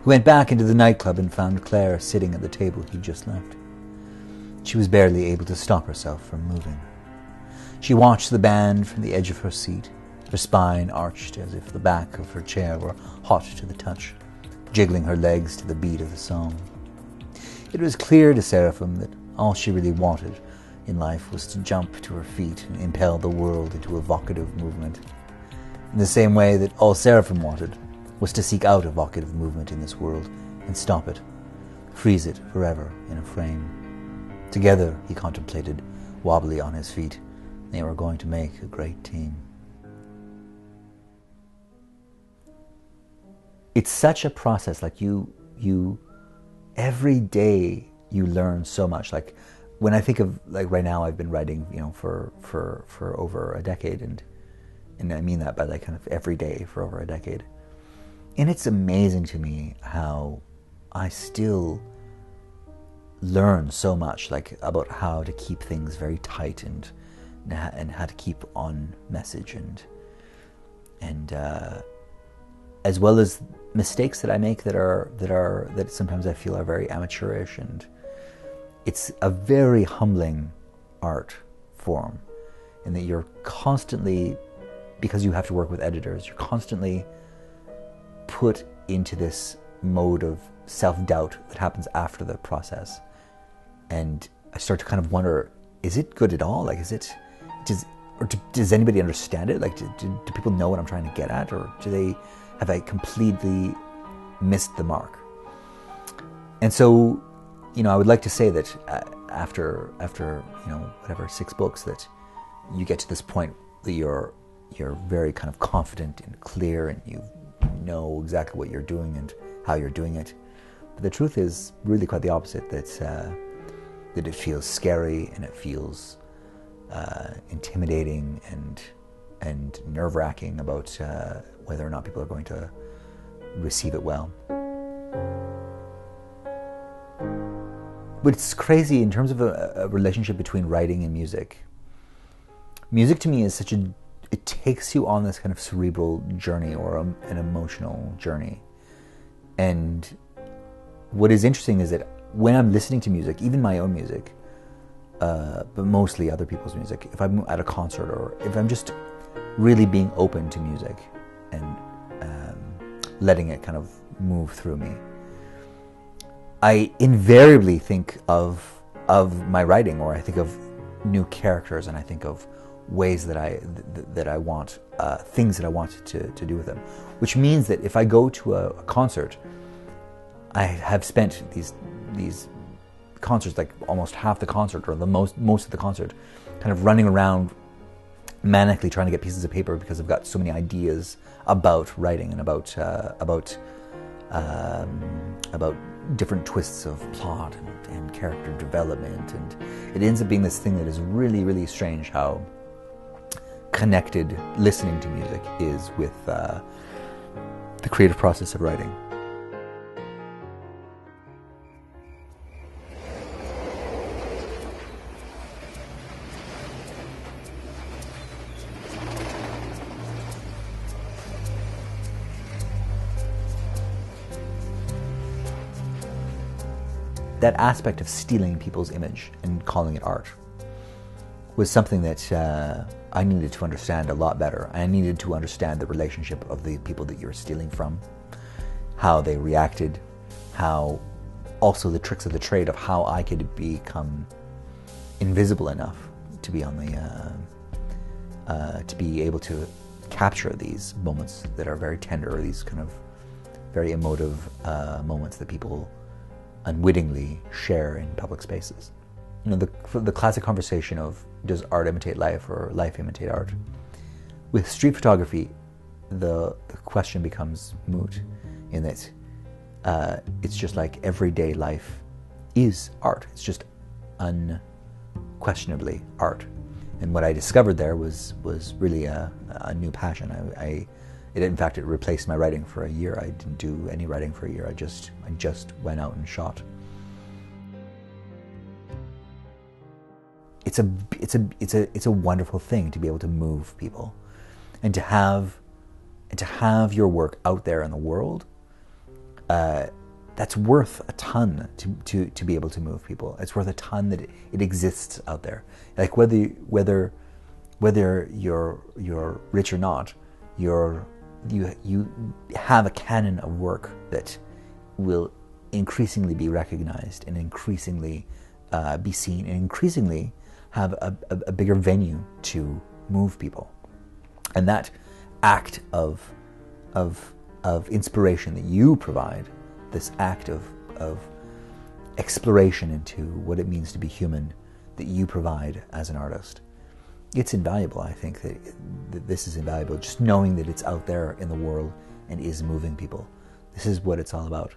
He went back into the nightclub and found Claire sitting at the table he'd just left. She was barely able to stop herself from moving. She watched the band from the edge of her seat, her spine arched as if the back of her chair were hot to the touch, jiggling her legs to the beat of the song. It was clear to Seraphim that all she really wanted in life was to jump to her feet and impel the world into evocative movement, in the same way that all Seraphim wanted was to seek out evocative movement in this world and stop it, freeze it forever in a frame. Together, he contemplated, wobbly on his feet, they were going to make a great team. It's such a process, like you every day you learn so much. Like when I think of, like right now I've been writing, for over a decade, and I mean that by like kind of every day for over a decade. And it's amazing to me how I still learn so much, like about how to keep things very tight and how to keep on message and as well as mistakes that I make that sometimes I feel are very amateurish, and it's a very humbling art form in that you're constantly, because you have to work with editors, you're constantly put into this mode of self-doubt that happens after the process. And I start to kind of wonder, is it good at all? Like, does anybody understand it? Like, do people know what I'm trying to get at? Or have I completely missed the mark? And so, I would like to say that after whatever 6 books, that you get to this point that you're very kind of confident and clear, and you know exactly what you're doing and how you're doing it. But the truth is really quite the opposite, that it feels scary, and it feels intimidating and nerve-wracking about whether or not people are going to receive it well. But it's crazy in terms of a relationship between writing and music. Music to me is it takes you on this kind of cerebral journey, or an emotional journey. And what is interesting is that when I'm listening to music, even my own music, but mostly other people's music, if I'm at a concert or if I'm just really being open to music and letting it kind of move through me, I invariably think of my writing, or I think of new characters, and I think of ways that I want, things that I want to do with them. Which means that if I go to a concert, I have spent these concerts, like almost half the concert, or the most of the concert, kind of running around manically trying to get pieces of paper, because I've got so many ideas about writing and about different twists of plot and character development, and it ends up being this thing that is really, really strange how connected listening to music is with the creative process of writing. That aspect of stealing people's image and calling it art was something that I needed to understand a lot better. I needed to understand the relationship of the people that you were stealing from, how they reacted, how also the tricks of the trade of how I could become invisible enough to be on to be able to capture these moments that are very tender, or these kind of very emotive moments that people unwittingly share in public spaces. The classic conversation of, does art imitate life or life imitate art? With street photography, the question becomes moot, in that it's just like everyday life is art. It's just unquestionably art. And what I discovered there was really a new passion. It replaced my writing for a year. I didn't do any writing for a year. I just went out and shot. It's a wonderful thing to be able to move people, and to have your work out there in the world, that's worth a ton to be able to move people. It's worth a ton that it exists out there. Like whether you're rich or not, you have a canon of work that will increasingly be recognized and increasingly be seen and increasingly have a bigger venue to move people. And that act of inspiration that you provide, this act of exploration into what it means to be human that you provide as an artist, it's invaluable. I think that this is invaluable, just knowing that it's out there in the world and is moving people. This is what it's all about.